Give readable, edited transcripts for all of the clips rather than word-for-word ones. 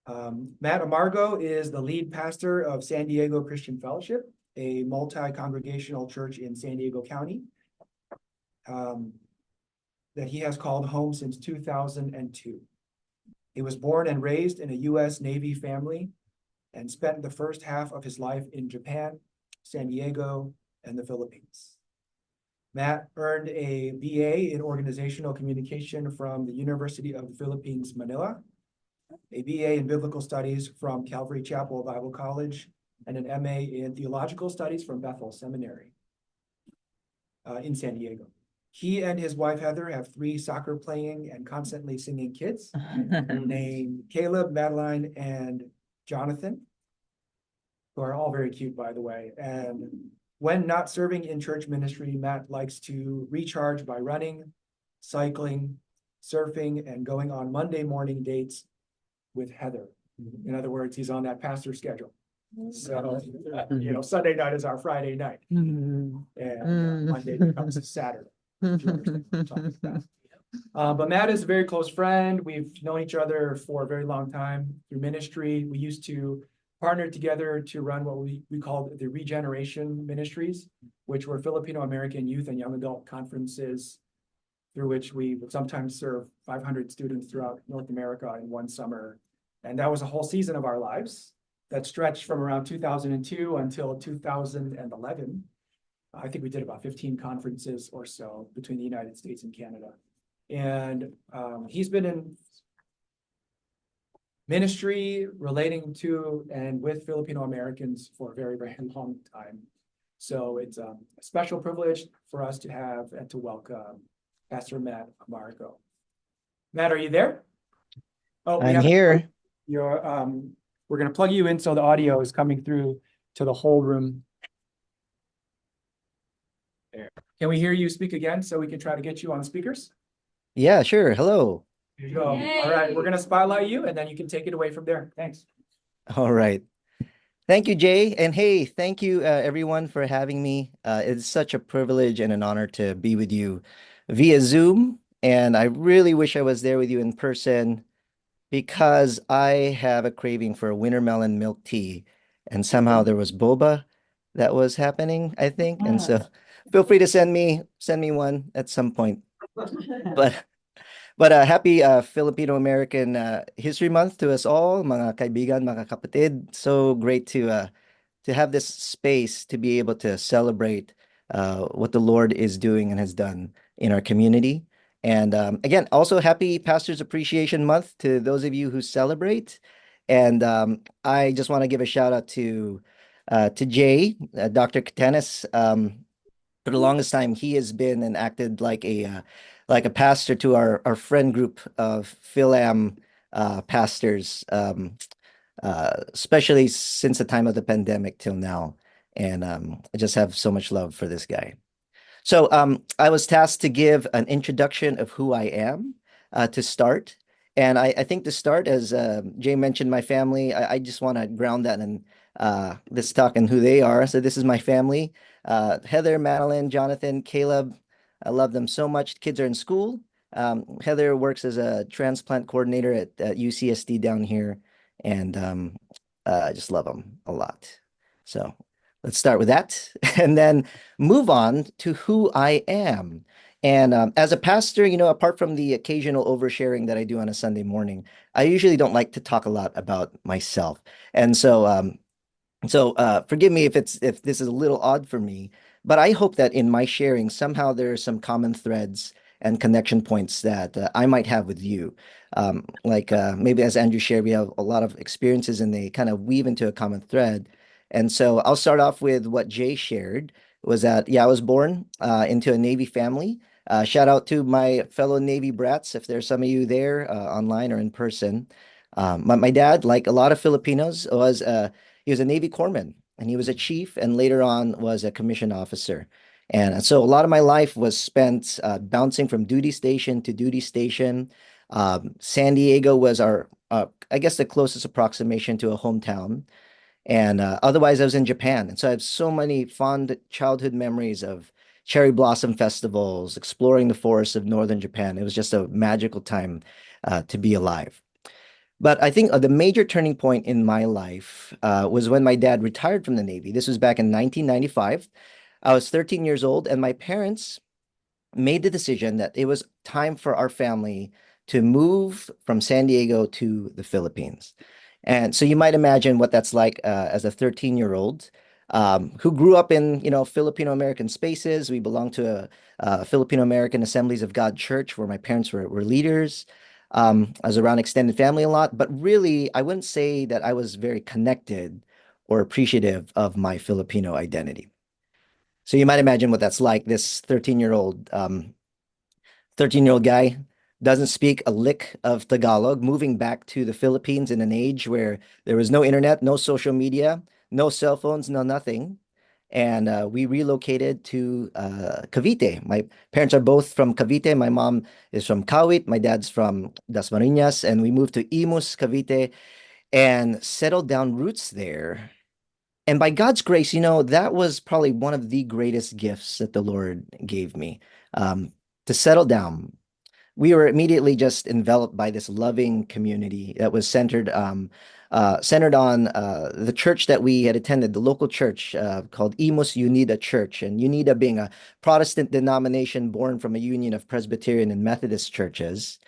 Matt Amargo is the lead pastor of San Diego Christian Fellowship, a multi-congregational church in San Diego County that he has called home since 2002. He was born and raised in a U.S. Navy family and spent the first half of his life in Japan, San Diego, and the Philippines. Matt earned a BA in Organizational Communication from the University of the Philippines, Manila, a BA in Biblical Studies from Calvary Chapel Bible College, and an MA in Theological Studies from Bethel Seminary in San Diego. He and his wife, Heather, have 3 soccer-playing and constantly singing kids named Caleb, Madeline, and Jonathan, who are all very cute, by the way. And when not serving in church ministry, Matt likes to recharge by running, cycling, surfing, and going on Monday morning dates with Heather. In other words, he's on that pastor schedule. So, Sunday night is our Friday night, and Monday becomes a Saturday. But Matt is a very close friend. We've known each other for a very long time through ministry. We used to partner together to run what we called the Regeneration Ministries, which were Filipino American youth and young adult conferences through which we would sometimes serve 500 students throughout North America in one summer. And that was a whole season of our lives that stretched from around 2002 until 2011. I think we did about 15 conferences or so between the United States and Canada. And he's been in ministry relating to and with Filipino Americans for a very, very long time. So it's a special privilege for us to have and to welcome Pastor Matt Amargo. Matt, are you there? Oh, I'm here. We're going to plug you in so the audio is coming through to the whole room. There. Can we hear you speak again so we can try to get you on speakers? Yeah, sure. Hello. Here you go. Yay. All right, we're going to spotlight you and then you can take it away from there. Thanks. All right. Thank you, Jay. And hey, thank you, everyone, for having me. It's such a privilege and an honor to be with you via Zoom. And I really wish I was there with you in person because I have a craving for a winter melon milk tea. And somehow there was boba that was happening, I think. And so feel free to send me one at some point. But happy Filipino American History Month to us all, mga kaibigan, mga kapatid. So great to have this space to be able to celebrate what the Lord is doing and has done in our community. And again, also happy Pastors Appreciation Month to those of you who celebrate. And I just want to give a shout out to Jay, Dr. Katenis. For the longest time, he has been and acted like a pastor to our friend group of Philam pastors, especially since the time of the pandemic till now. And I just have so much love for this guy. So I was tasked to give an introduction of who I am to start. And I think to start, as Jay mentioned, my family, I just want to ground that in this talk and who they are. So this is my family. Heather, Madeline, Jonathan, Caleb. I love them so much. Kids are in school. Heather works as a transplant coordinator at UCSD down here. And I just love them a lot. So let's start with that and then move on to who I am. And as a pastor, apart from the occasional oversharing that I do on a Sunday morning, I usually don't like to talk a lot about myself. And so forgive me if this is a little odd for me, but I hope that in my sharing, somehow there are some common threads and connection points that I might have with you. Maybe as Andrew shared, we have a lot of experiences and they kind of weave into a common thread. And so I'll start off with what Jay shared was that, I was born into a Navy family. Shout out to my fellow Navy brats, if there's some of you there online or in person. My dad, like a lot of Filipinos, he was a Navy corpsman and he was a chief and later on was a commissioned officer. And so a lot of my life was spent bouncing from duty station to duty station. San Diego was I guess the closest approximation to a hometown. And otherwise I was in Japan. And so I have so many fond childhood memories of cherry blossom festivals, exploring the forests of northern Japan. It was just a magical time to be alive. But I think the major turning point in my life was when my dad retired from the Navy. This was back in 1995. I was 13 years old, and my parents made the decision that it was time for our family to move from San Diego to the Philippines. And so you might imagine what that's like as a 13-year-old who grew up in, Filipino American spaces. We belong to a Filipino American Assemblies of God church where my parents were leaders. I was around extended family a lot, but really, I wouldn't say that I was very connected or appreciative of my Filipino identity. So you might imagine what that's like. This 13-year-old guy doesn't speak a lick of Tagalog, moving back to the Philippines in an age where there was no internet, no social media, no cell phones, no nothing. And we relocated to Cavite. My parents are both from Cavite. My mom is from Kawit. My dad's from Dasmariñas. And we moved to Imus, Cavite, and settled down roots there. And by God's grace, that was probably one of the greatest gifts that the Lord gave me, to settle down. We were immediately just enveloped by this loving community that was centered on the church that we had attended, the local church called Imus Unida Church, and Unida being a Protestant denomination born from a union of Presbyterian and Methodist churches.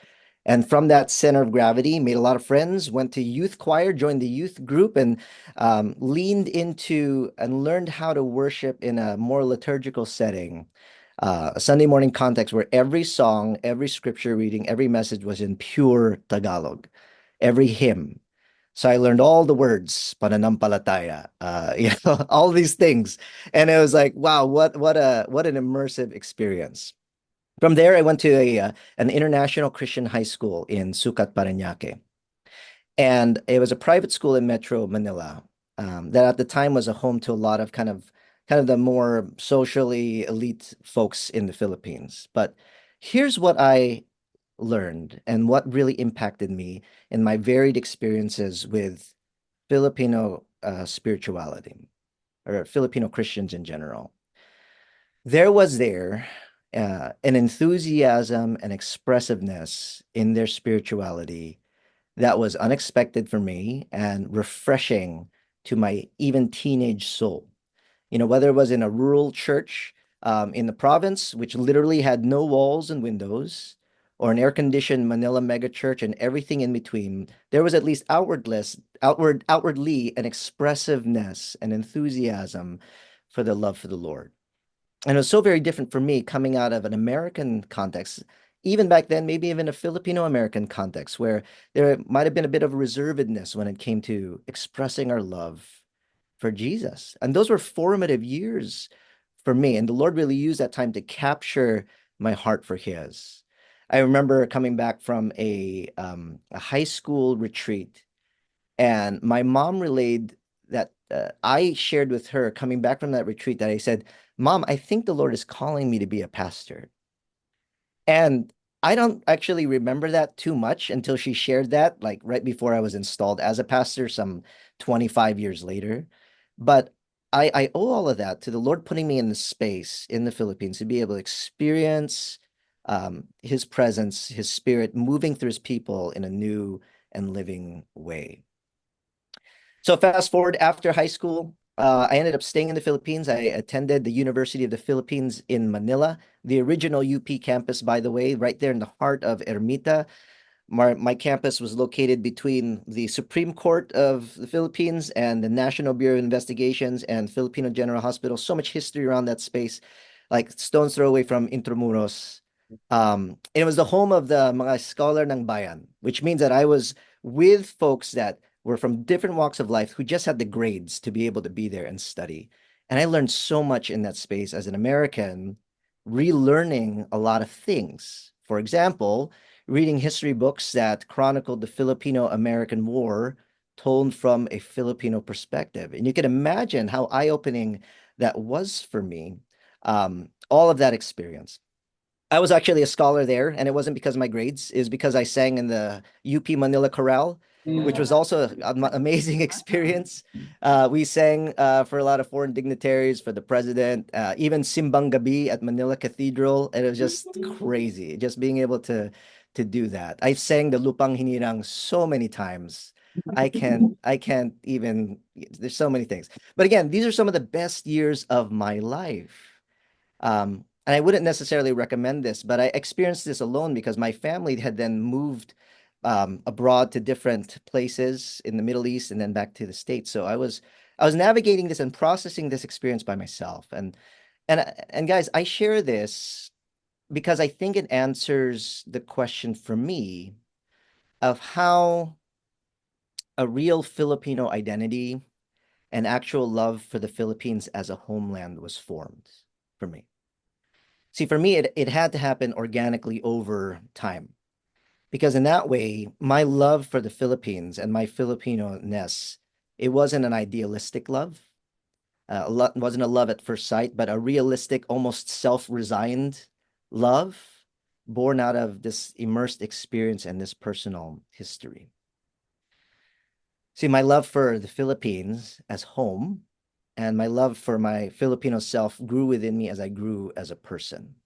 And from that center of gravity, made a lot of friends, went to youth choir, joined the youth group, and leaned into and learned how to worship in a more liturgical setting, a Sunday morning context where every song, every scripture reading, every message was in pure Tagalog, every hymn. So I learned all the words, pananampalataya, all these things. And it was like, wow, what an immersive experience. From there, I went to an international Christian high school in Sucat, Parañaque. And it was a private school in Metro Manila that at the time was a home to a lot of kind of the more socially elite folks in the Philippines. But here's what I learned and what really impacted me in my varied experiences with Filipino spirituality or Filipino Christians in general. There was an enthusiasm and expressiveness in their spirituality that was unexpected for me and refreshing to my even teenage soul. Whether it was in a rural church in the province, which literally had no walls and windows, or an air-conditioned Manila megachurch and everything in between, there was at least outwardly an expressiveness and enthusiasm for the love for the Lord. And it was so very different for me coming out of an American context, even back then, maybe even a Filipino American context, where there might have been a bit of reservedness when it came to expressing our love for Jesus. And those were formative years for me. And the Lord really used that time to capture my heart for His. I remember coming back from a high school retreat, and my mom relayed that I shared with her coming back from that retreat that I said, Mom, I think the Lord is calling me to be a pastor. And I don't actually remember that too much until she shared that, like right before I was installed as a pastor, some 25 years later. But I owe all of that to the Lord putting me in the space in the Philippines to be able to experience His presence, His Spirit moving through His people in a new and living way. So fast forward after high school, I ended up staying in the Philippines. I attended the University of the Philippines in Manila, the original UP campus, by the way, right there in the heart of Ermita. My campus was located between the Supreme Court of the Philippines and the National Bureau of Investigations and Filipino General Hospital. So much history around that space, like stone's throw away from Intramuros. It was the home of the mga scholar ng bayan, which means that I was with folks that were from different walks of life who just had the grades to be able to be there and study. And I learned so much in that space as an American, relearning a lot of things. For example, reading history books that chronicled the Filipino American War told from a Filipino perspective. And you can imagine how eye-opening that was for me, all of that experience. I was actually a scholar there, and it wasn't because of my grades. It was because I sang in the UP Manila Chorale, which was also an amazing experience. We sang for a lot of foreign dignitaries, for the president, even Simbang Gabi at Manila Cathedral, and it was just crazy. Just being able to do that. I sang the Lupang Hinirang so many times. I can't even, there's so many things. But again, these are some of the best years of my life. And I wouldn't necessarily recommend this, but I experienced this alone because my family had then moved abroad to different places in the Middle East and then back to the States. So I was navigating this and processing this experience by myself. And guys, I share this because I think it answers the question for me of how a real Filipino identity and actual love for the Philippines as a homeland was formed for me. See, for me, it had to happen organically over time. Because in that way, my love for the Philippines and my Filipino-ness, it wasn't an idealistic love. Wasn't a love at first sight, but a realistic, almost self-resigned love born out of this immersed experience and this personal history. See, my love for the Philippines as home and my love for my Filipino self grew within me as I grew as a person.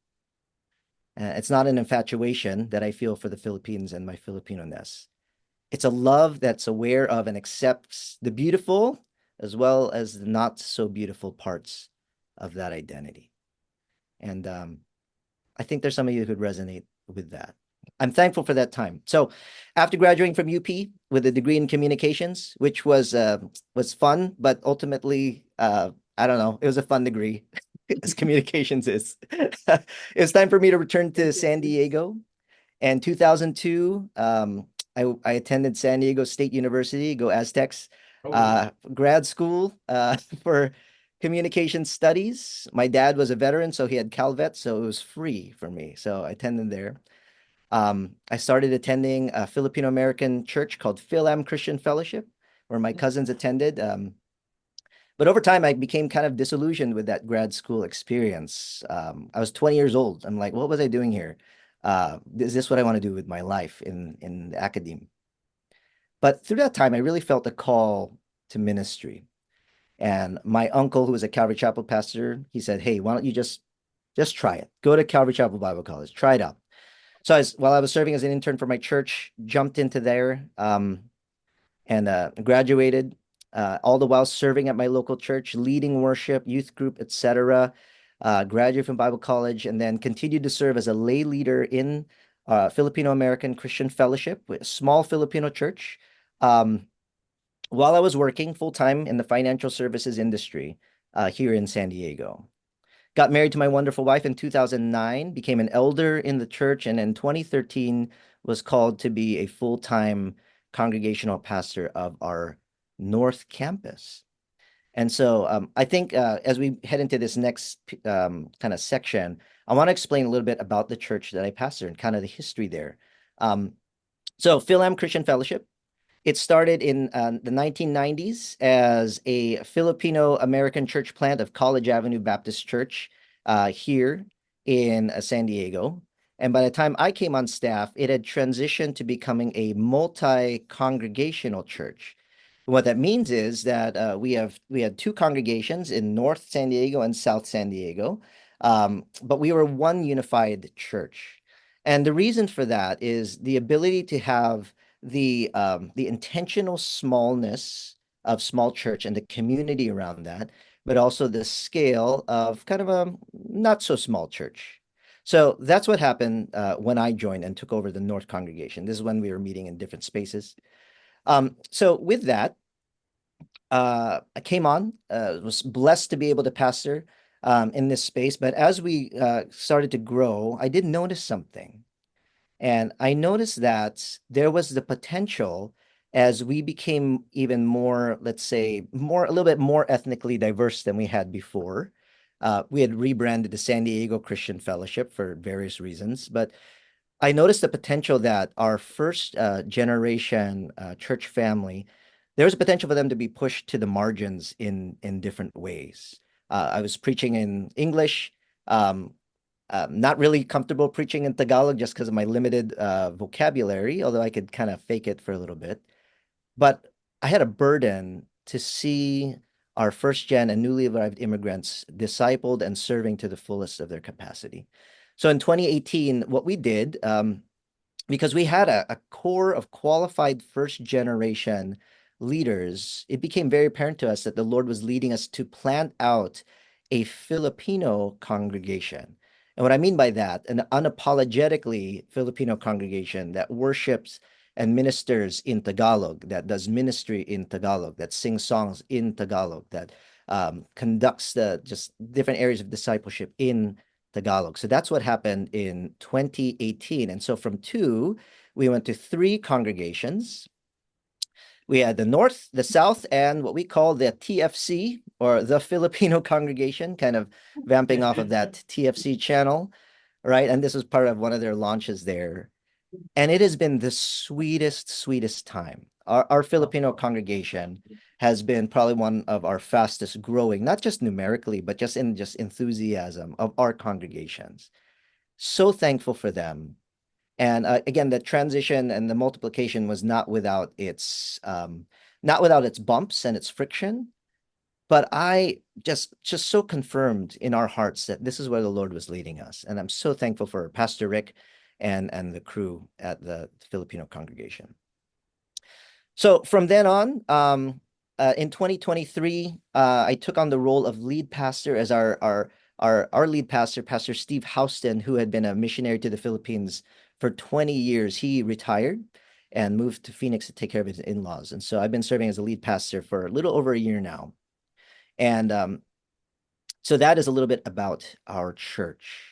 It's not an infatuation that I feel for the Philippines and my Filipino-ness. It's a love that's aware of and accepts the beautiful as well as the not so beautiful parts of that identity. And I think there's some of you who'd resonate with that. I'm thankful for that time. So after graduating from UP with a degree in communications, which was fun, but ultimately, I don't know, it was a fun degree as communications is. It was time for me to return to San Diego. And 2002, I attended San Diego State University, go Aztecs, grad school for communication studies. My dad was a veteran, so he had CalVet, so it was free for me. So I attended there. I started attending a Filipino American church called Philam Christian Fellowship, where my cousins attended. But over time, I became kind of disillusioned with that grad school experience. I was 20 years old. I'm like, what was I doing here? Is this what I want to do with my life in academia? But through that time, I really felt a call to ministry. And my uncle, who was a Calvary Chapel pastor, he said, "Hey, why don't you just try it? Go to Calvary Chapel Bible College, try it out." So while I was serving as an intern for my church, jumped into there and graduated, all the while serving at my local church, leading worship, youth group, etc. Graduated from Bible college, and then continued to serve as a lay leader in Filipino American Christian Fellowship, a small Filipino church, while I was working full-time in the financial services industry here in San Diego. Got married to my wonderful wife in 2009, became an elder in the church, and in 2013 was called to be a full-time congregational pastor of our North Campus. And so I think as we head into this next kind of section, I want to explain a little bit about the church that I pastor and kind of the history there. So Philam Christian Fellowship, it started in the 1990s as a Filipino American church plant of College Avenue Baptist Church here in San Diego. And by the time I came on staff, it had transitioned to becoming a multi-congregational church. What that means is that we had two congregations in North San Diego and South San Diego, but we were one unified church. And the reason for that is the ability to have the intentional smallness of small church and the community around that, but also the scale of kind of a not so small church. So that's what happened when I joined and took over the North congregation. This is when we were meeting in different spaces. So with that, I came on, was blessed to be able to pastor in this space. But as we started to grow, I did notice something. And I noticed that there was the potential as we became even more, let's say, a little bit more ethnically diverse than we had before. We had rebranded the San Diego Christian Fellowship for various reasons, but I noticed the potential that our first generation church family, there was a potential for them to be pushed to the margins in different ways. I was preaching in English, not really comfortable preaching in Tagalog just because of my limited vocabulary, although I could kind of fake it for a little bit. But I had a burden to see our first gen and newly arrived immigrants discipled and serving to the fullest of their capacity. So in 2018, what we did, because we had a core of qualified first generation leaders, it became very apparent to us that the Lord was leading us to plant out a Filipino congregation. And what I mean by that, an unapologetically Filipino congregation that worships and ministers in Tagalog, that does ministry in Tagalog, that sings songs in Tagalog, that conducts the just different areas of discipleship in Tagalog. So that's what happened in 2018. And so from two, we went to three congregations. We had the North, the South, and what we call the TFC, or the Filipino congregation, kind of vamping off of that TFC channel, right? And this was part of one of their launches there. And it has been the sweetest, sweetest time. Our Filipino congregation has been probably one of our fastest growing, not just numerically, but just in just enthusiasm of our congregations. So thankful for them. And again, the transition and the multiplication was not without its bumps and its friction, but I just so confirmed in our hearts that this is where the Lord was leading us. And I'm so thankful for Pastor Rick and the crew at the Filipino congregation. So from then on, in 2023, I took on the role of lead pastor as our lead pastor, Pastor Steve Houston, who had been a missionary to the Philippines for 20 years. He retired and moved to Phoenix to take care of his in-laws. And so I've been serving as a lead pastor for a little over a year now. And so that is a little bit about our church.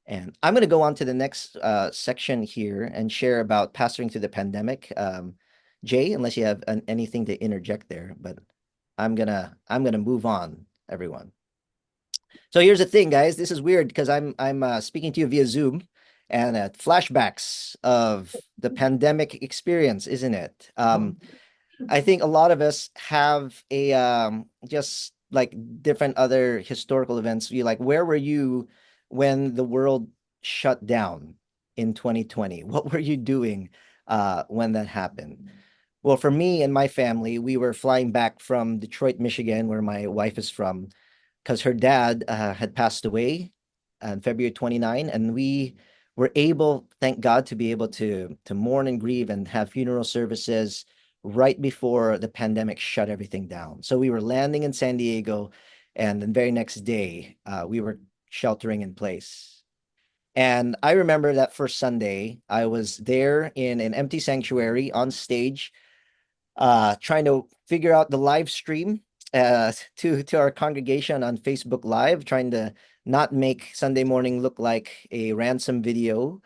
And I'm going to go on to the next section here and share about pastoring through the pandemic. Jay, unless you have anything to interject there, but I'm gonna move on, everyone. So here's the thing, guys. This is weird because I'm speaking to you via Zoom, and flashbacks of the pandemic experience, isn't it? I think a lot of us have a just like different other historical events. You like, where were you when the world shut down in 2020? What were you doing when that happened? Well, for me and my family, we were flying back from Detroit, Michigan, where my wife is from, because her dad had passed away on February 29, and we were able, thank God, to be able to mourn and grieve and have funeral services right before the pandemic shut everything down. So we were landing in San Diego, and the very next day, we were sheltering in place. And I remember that first Sunday, I was there in an empty sanctuary on stage, trying to figure out the live stream to our congregation on Facebook Live, trying to not make Sunday morning look like a ransom video.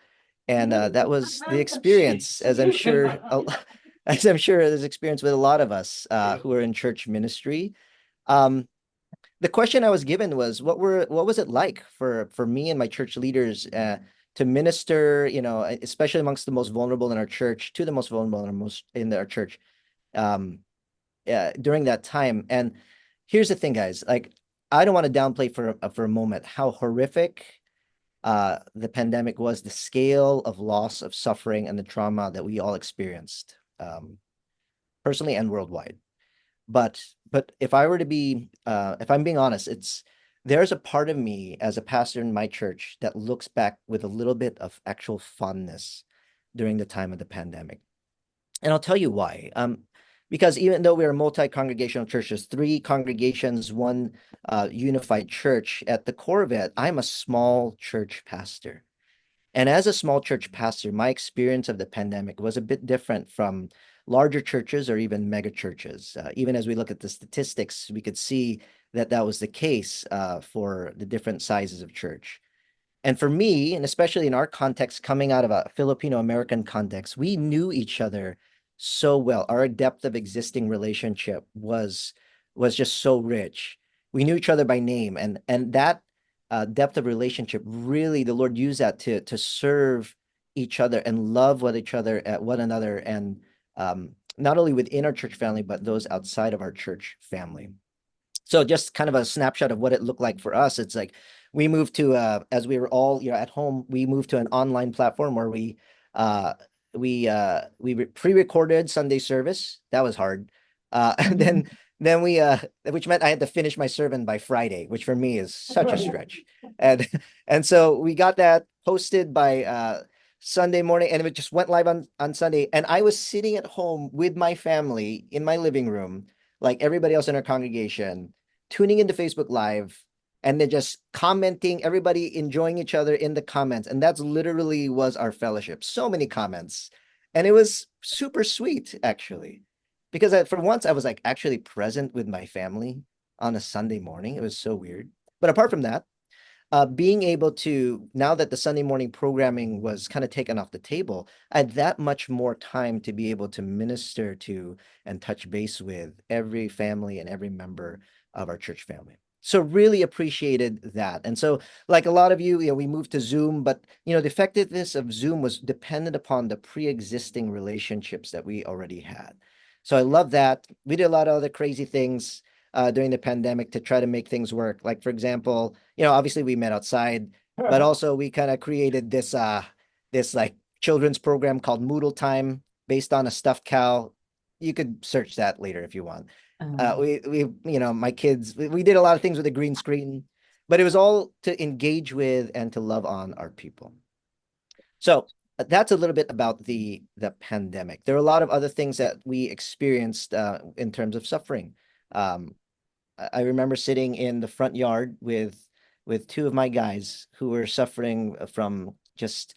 And that was the experience, as I'm sure, as I'm sure there's experience with a lot of us who are in church ministry. Um, the question I was given was, what was it like for me and my church leaders to minister, especially amongst the most vulnerable in our church, to the most vulnerable in our church, during that time. And here's the thing, guys, like, I don't want to downplay for a moment how horrific the pandemic was, the scale of loss, of suffering, and the trauma that we all experienced, personally and worldwide. But if I were to be, if I'm being honest, there's a part of me as a pastor in my church that looks back with a little bit of actual fondness during the time of the pandemic. And I'll tell you why. Because even though we're multi-congregational churches, three congregations, one unified church, at the core of it, I'm a small church pastor. And as a small church pastor, my experience of the pandemic was a bit different from larger churches or even mega churches. Even as we look at the statistics, we could see that that was the case for the different sizes of church. And for me, and especially in our context, coming out of a Filipino American context, we knew each other so well. Our depth of existing relationship was just so rich. We knew each other by name, and that depth of relationship, really, the Lord used that to serve each other and love with each other at one another, and not only within our church family, but those outside of our church family. So just kind of a snapshot of what it looked like for us. It's like we moved to as we were all at home, we moved to an online platform where we pre-recorded Sunday service. That was hard. And then we which meant I had to finish my sermon by Friday, which for me is such a stretch. And so we got that posted by Sunday morning, and it just went live on Sunday. And I was sitting at home with my family in my living room, like everybody else in our congregation, tuning into Facebook Live, and then just commenting, everybody enjoying each other in the comments. And that's literally was our fellowship. So many comments. And it was super sweet, actually, because for once I was like actually present with my family on a Sunday morning. It was so weird. But apart from that, being able to, now that the Sunday morning programming was kind of taken off the table, I had that much more time to be able to minister to and touch base with every family and every member of our church family. So really appreciated that. And so, like a lot of you, we moved to Zoom, but the effectiveness of Zoom was dependent upon the pre-existing relationships that we already had. So I love that. We did a lot of other crazy things during the pandemic to try to make things work. Like, for example, obviously we met outside, but also we kind of created this like children's program called Moodle Time based on a stuffed cow. You could search that later if you want. My kids, we did a lot of things with a green screen, but it was all to engage with and to love on our people. So that's a little bit about the pandemic. There are a lot of other things that we experienced in terms of suffering. Um, I remember sitting in the front yard with two of my guys who were suffering from just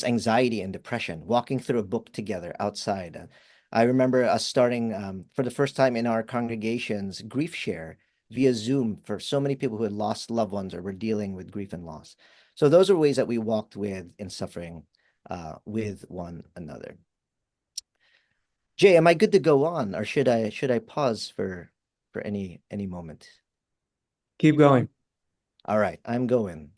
anxiety and depression, walking through a book together outside. I remember us starting for the first time in our congregations grief share via Zoom for so many people who had lost loved ones or were dealing with grief and loss. So those are ways that we walked with in suffering with one another. Jay, am I good to go on, or should I pause for any moment? Keep going. All right, I'm going.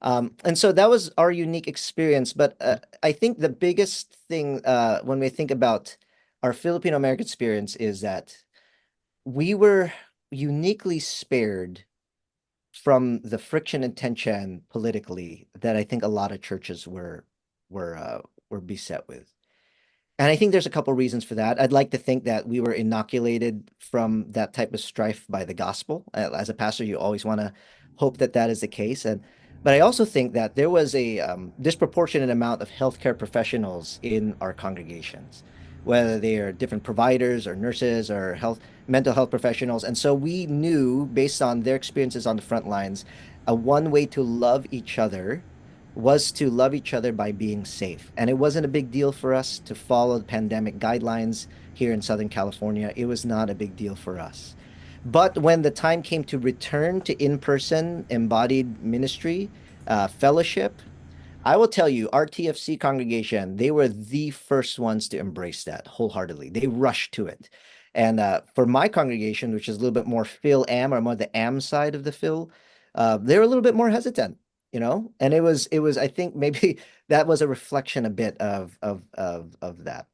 And so that was our unique experience. But I think the biggest thing when we think about our Filipino American experience is that we were uniquely spared from the friction and tension politically that I think a lot of churches were beset with. And I think there's a couple reasons for that. I'd like to think that we were inoculated from that type of strife by the gospel. As a pastor, you always want to hope that that is the case. But I also think that there was a disproportionate amount of healthcare professionals in our congregations, whether they are different providers or nurses or mental health professionals. And so we knew, based on their experiences on the front lines, one way to love each other was to love each other by being safe. And it wasn't a big deal for us to follow the pandemic guidelines here in Southern California. It was not a big deal for us. But when the time came to return to in-person embodied ministry, fellowship, I will tell you, our TFC congregation, they were the first ones to embrace that wholeheartedly. They rushed to it. And for my congregation, which is a little bit more Phil Am or more the Am side of the Phil, they were a little bit more hesitant, and it was, I think maybe that was a reflection a bit of that.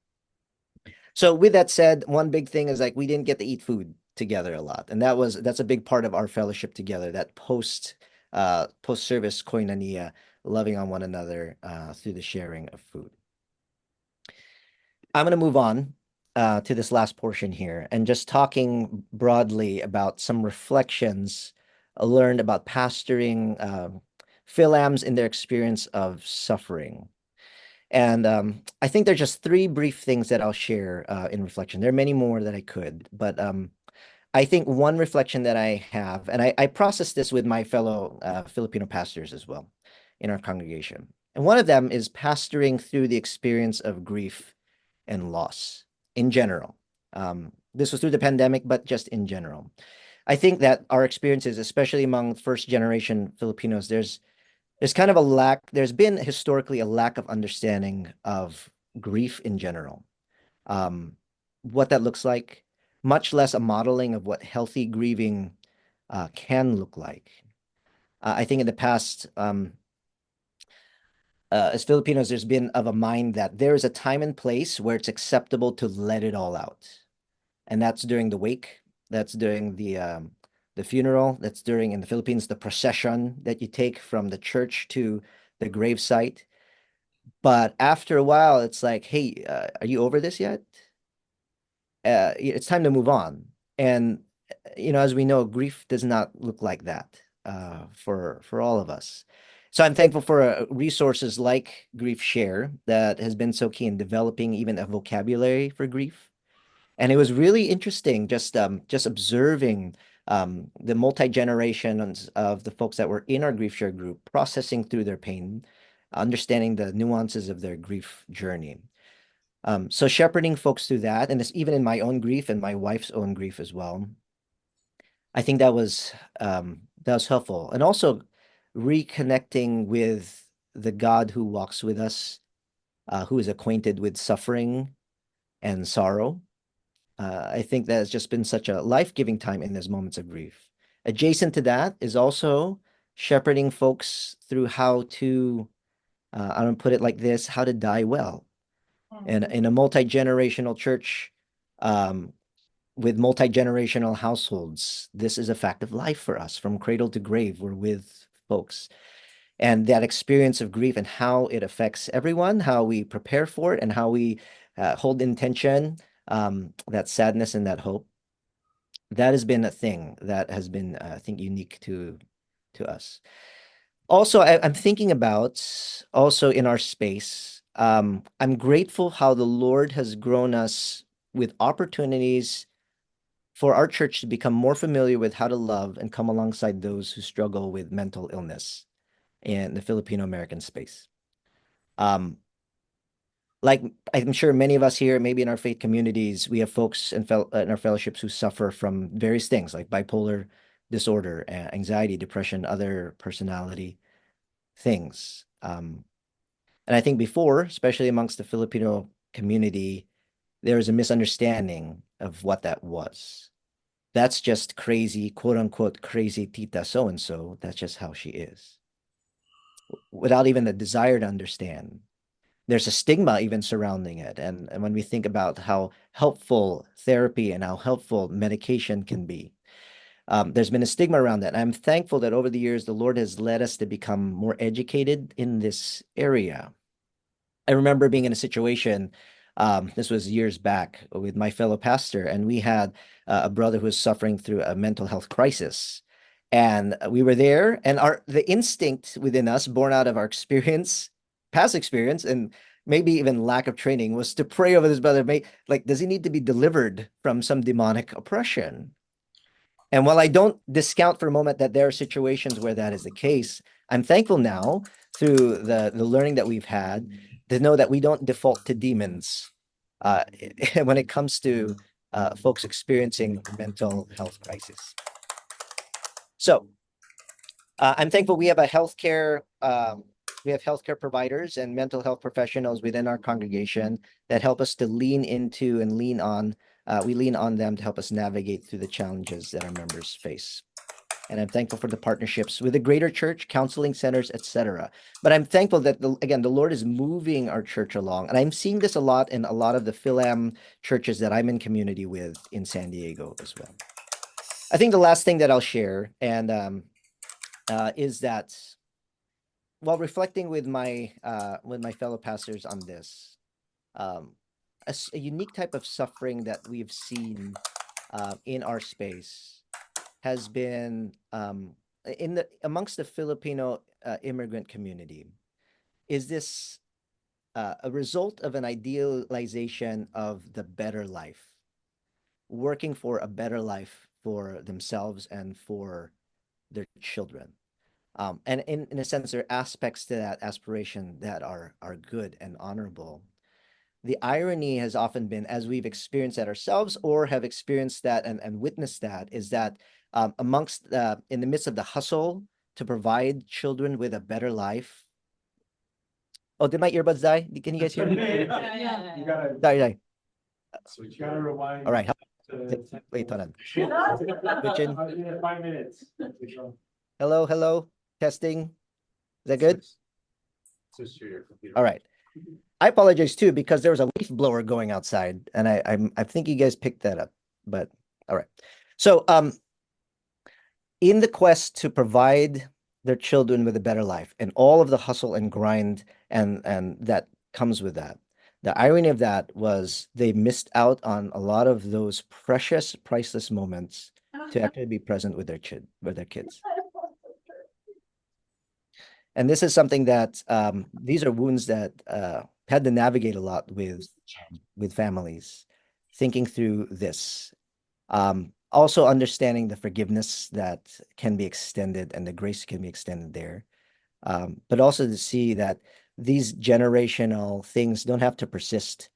So with that said, one big thing is like we didn't get to eat food together a lot. And that's a big part of our fellowship together, that post service koinonia, loving on one another through the sharing of food. I'm going to move on to this last portion here and just talking broadly about some reflections learned about pastoring Philams in their experience of suffering. And I think there's just three brief things that I'll share in reflection. There are many more that I could, but I think one reflection that I have, and I process this with my fellow Filipino pastors as well in our congregation. And one of them is pastoring through the experience of grief and loss in general. This was through the pandemic, but just in general. I think that our experiences, especially among first generation Filipinos, there's kind of there's been historically a lack of understanding of grief in general. What that looks like, much less a modeling of what healthy grieving can look like. I think in the past, as Filipinos, there's been of a mind that there is a time and place where it's acceptable to let it all out. And that's during the wake, that's during the funeral, that's during, in the Philippines, the procession that you take from the church to the gravesite. But after a while, it's like, hey, are you over this yet? It's time to move on. And as we know, grief does not look like that for all of us. So I'm thankful for resources like Grief Share that has been so key in developing even a vocabulary for grief. And it was really interesting just observing the multi-generations of the folks that were in our Grief Share group, processing through their pain, understanding the nuances of their grief journey. So shepherding folks through that, and it's even in my own grief and my wife's own grief as well. I think that was helpful. And also reconnecting with the God who walks with us, who is acquainted with suffering and sorrow. I think that has just been such a life-giving time in those moments of grief. Adjacent to that is also shepherding folks through how to, I don't put it like this, how to die well. And in a multi-generational church, with multi-generational households, this is a fact of life for us. From cradle to grave, we're with folks. And that experience of grief and how it affects everyone, how we prepare for it, and how we hold in tension that sadness and that hope. That has been a thing that has been, I think, unique to us. Also, I'm thinking about also in our space. I'm grateful how the Lord has grown us with opportunities for our church to become more familiar with how to love and come alongside those who struggle with mental illness in the Filipino American space. Like I'm sure many of us here, maybe in our faith communities, we have folks in our fellowships who suffer from various things like bipolar disorder, anxiety, depression, other personality things. And I think before, especially amongst the Filipino community, there was a misunderstanding of what that was. That's just crazy, quote unquote, crazy tita so and so. That's just how she is, without even the desire to understand. There's a stigma even surrounding it. And when we think about how helpful therapy and how helpful medication can be, there's been a stigma around that. And I'm thankful that over the years, the Lord has led us to become more educated in this area. I remember being in a situation, this was years back with my fellow pastor, and we had a brother who was suffering through a mental health crisis. And we were there, and the instinct within us, born out of our experience, past experience, and maybe even lack of training, was to pray over this brother. Like, does he need to be delivered from some demonic oppression? And while I don't discount for a moment that there are situations where that is the case, I'm thankful now through the learning that we've had to know that we don't default to demons when it comes to folks experiencing mental health crisis. So I'm thankful we have healthcare providers and mental health professionals within our congregation that help us to lean into and lean on. We lean on them to help us navigate through the challenges that our members face. And I'm thankful for the partnerships with the greater church, counseling centers, etc. But I'm thankful that, again, the Lord is moving our church along. And I'm seeing this a lot in a lot of the Philam churches that I'm in community with in San Diego as well. I think the last thing that I'll share is that while reflecting with my fellow pastors on this, a unique type of suffering that we've seen in our space has been amongst the Filipino immigrant community is this a result of an idealization of the better life, working for a better life for themselves and for their children. And in a sense, there are aspects to that aspiration that are good and honorable. The irony has often been, as we've experienced that ourselves or have experienced that and witnessed that, is that in the midst of the hustle to provide children with a better life. Oh, did my earbuds die? Can you guys hear me? Yeah. You gotta, Die. you gotta rewind. All right. Wait, hold on. Switch in. 5 minutes. Hello. Testing. Is that good? All right. I apologize too, because there was a leaf blower going outside, and I think you guys picked that up, but all right. So in the quest to provide their children with a better life and all of the hustle and grind and that comes with that, the irony of that was they missed out on a lot of those precious, priceless moments to actually be present with their kids. And this is something that these are wounds that had to navigate a lot with families, thinking through this. Also understanding the forgiveness that can be extended and the grace can be extended there. But also to see that these generational things don't have to persist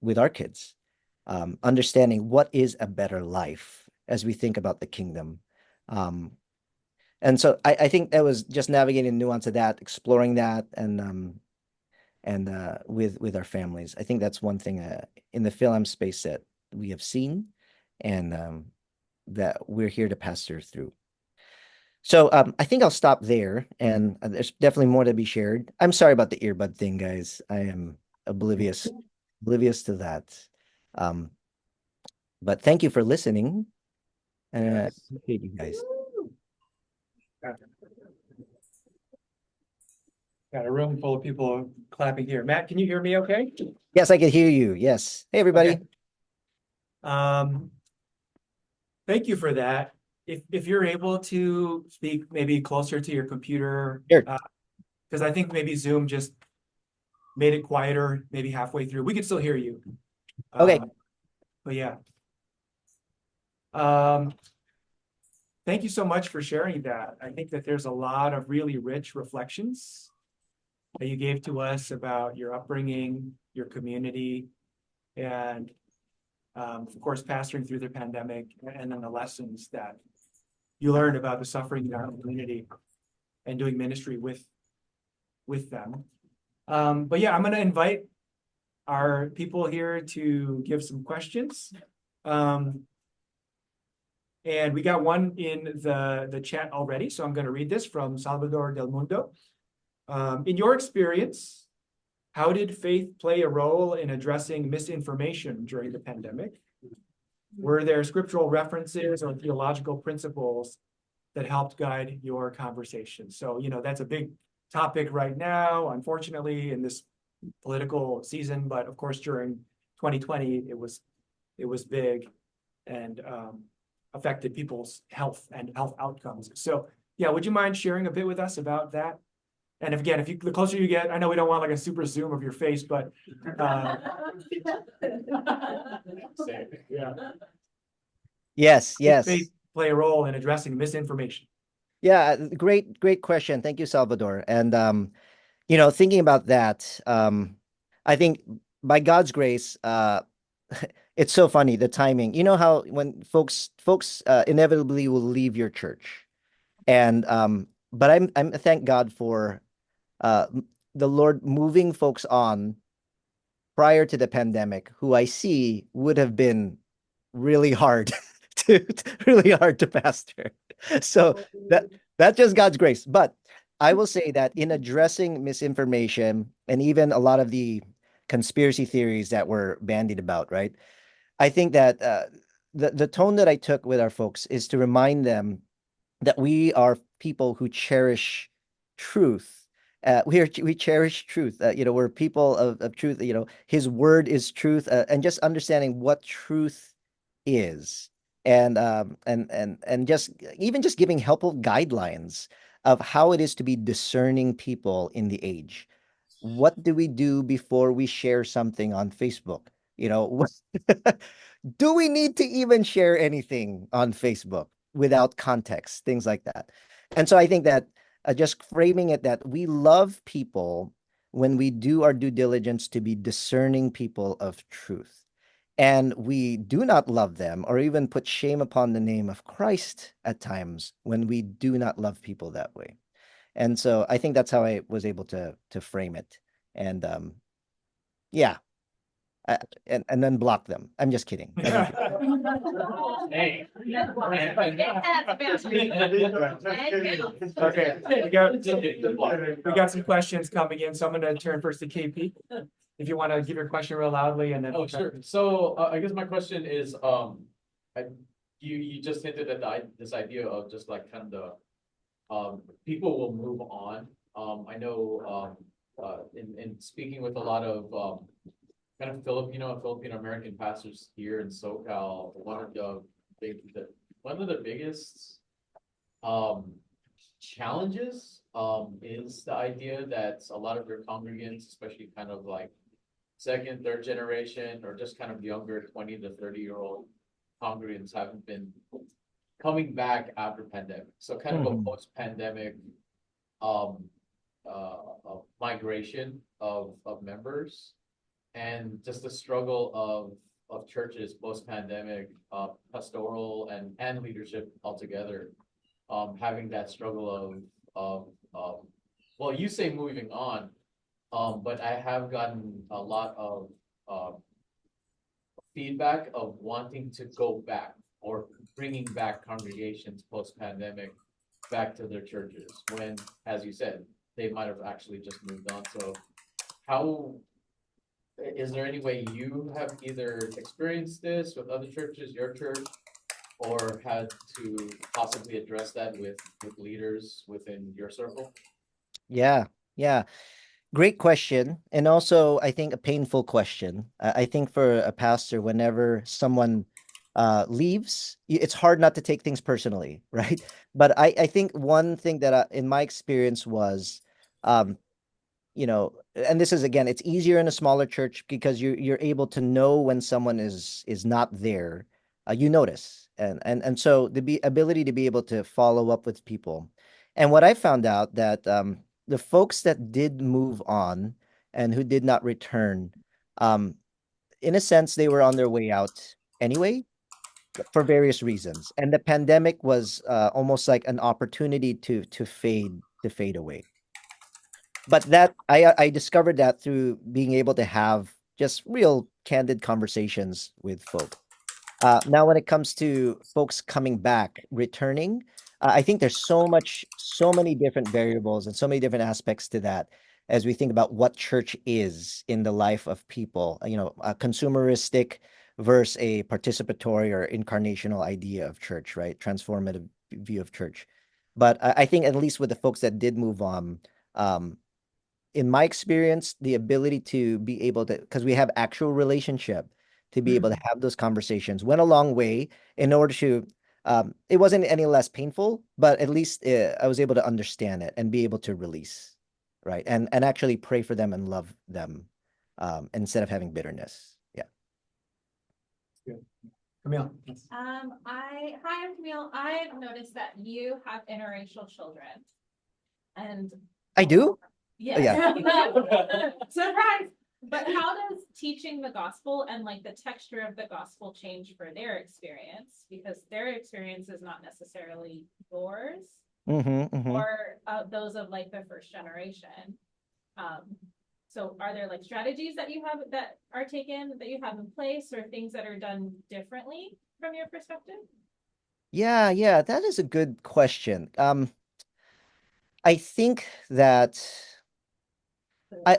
with our kids. Understanding what is a better life as we think about the kingdom. Um, and so I think that was just navigating the nuance of that, exploring that, and with our families. I think that's one thing in the film space that we have seen, and that we're here to pastor through. So I think I'll stop there, and there's definitely more to be shared. I'm sorry about the earbud thing, guys. I am oblivious to that. Um, but thank you for listening, and I Yes. appreciate you guys. Got a room full of people clapping here. Matt, can you hear me okay? Yes, I can hear you. Yes. Hey, everybody. Okay. Thank you for that. If you're able to speak maybe closer to your computer, Sure. because I think maybe Zoom just made it quieter, maybe halfway through. We can still hear you. Okay. But yeah. Um, Thank you so much for sharing that. I think that there's a lot of really rich reflections that you gave to us about your upbringing, your community, and of course, pastoring through the pandemic, and then the lessons that you learned about the suffering in our community and doing ministry with them. But yeah, I'm going to invite our people here to give some questions. And we got one in the chat already, so I'm going to read this from Salvador Del Mundo. In your experience, how did faith play a role in addressing misinformation during the pandemic? Were there scriptural references or theological principles that helped guide your conversation? So, that's a big topic right now, unfortunately, in this political season, but of course, during 2020, it was big and affected people's health and health outcomes. So yeah, would you mind sharing a bit with us about that? And again, the closer you get, I know we don't want like a super zoom of your face, but yeah. Yes, Did yes. faith play a role in addressing misinformation? Yeah, great question. Thank you, Salvador. And thinking about that, I think by God's grace, it's so funny, the timing. You know how when folks inevitably will leave your church. And but I'm thank God for uh the Lord moving folks on prior to the pandemic who I see would have been really hard really hard to pastor. So that's just God's grace. But I will say that in addressing misinformation and even a lot of the conspiracy theories that were bandied about, right? I think that the tone that I took with our folks is to remind them that we are people who cherish truth. We cherish truth. We're people of truth. His word is truth, and just understanding what truth is, and just even just giving helpful guidelines of how it is to be discerning people in the age. What do we do before we share something on Facebook? Do we need to even share anything on Facebook without context, things like that? And so I think that just framing it that we love people when we do our due diligence to be discerning people of truth. And we do not love them or even put shame upon the name of Christ at times when we do not love people that way. And so I think that's how I was able to frame it. And yeah, and then block them. I'm just kidding. I don't Hey. Okay, we got some questions coming in, so I'm going to turn first to KP. If you want to give your question real loudly, and then Oh, sure. So I guess my question is, you just hinted at this idea of just like kind of the people will move on. I know in speaking with a lot of kind of Filipino American pastors here in SoCal, one of the biggest challenges is the idea that a lot of your congregants, especially kind of like second, third generation, or just kind of younger 20 to 30-year-old congregants haven't been coming back after pandemic. So kind of a Mhm. post-pandemic um migration of members, and just the struggle of churches post-pandemic, pastoral and leadership altogether, having that struggle of well, you say moving on, but I have gotten a lot of feedback of wanting to go back or bringing back congregations post-pandemic back to their churches when, as you said, they might have actually just moved on. So how, is there any way you have either experienced this with other churches, your church, or had to possibly address that with leaders within your circle? Yeah, yeah. Great question. And also, I think a painful question. I think for a pastor, whenever someone leaves, it's hard not to take things personally, right? But I think one thing that in my experience was, um, and this is again, it's easier in a smaller church because you're able to know when someone is not there. You notice, and so the ability to be able to follow up with people. And what I found out that the folks that did move on and who did not return, um, in a sense, they were on their way out anyway for various reasons, and the pandemic was almost like an opportunity to fade away. But that I discovered that through being able to have just real candid conversations with folk. Now, when it comes to folks coming back, returning, I think there's so many different variables and so many different aspects to that as we think about what church is in the life of people, a consumeristic versus a participatory or incarnational idea of church, right? Transformative view of church. But I think at least with the folks that did move on, um, in my experience, the ability to be able to, because we have actual relationship, to be able to have those conversations went a long way in order to, it wasn't any less painful, but at least I was able to understand it and be able to release, right? And actually pray for them and love them instead of having bitterness. Yeah. Good. Camille. Yes. Hi, I'm Camille. I've noticed that you have interracial children. And I do? yeah. Yeah. Surprise. But how does teaching the gospel and like the texture of the gospel change for their experience? Because their experience is not necessarily yours or those of like the first generation. So are there like strategies that you have that are taken, that you have in place, or things that are done differently from your perspective? Yeah, that is a good question. I think that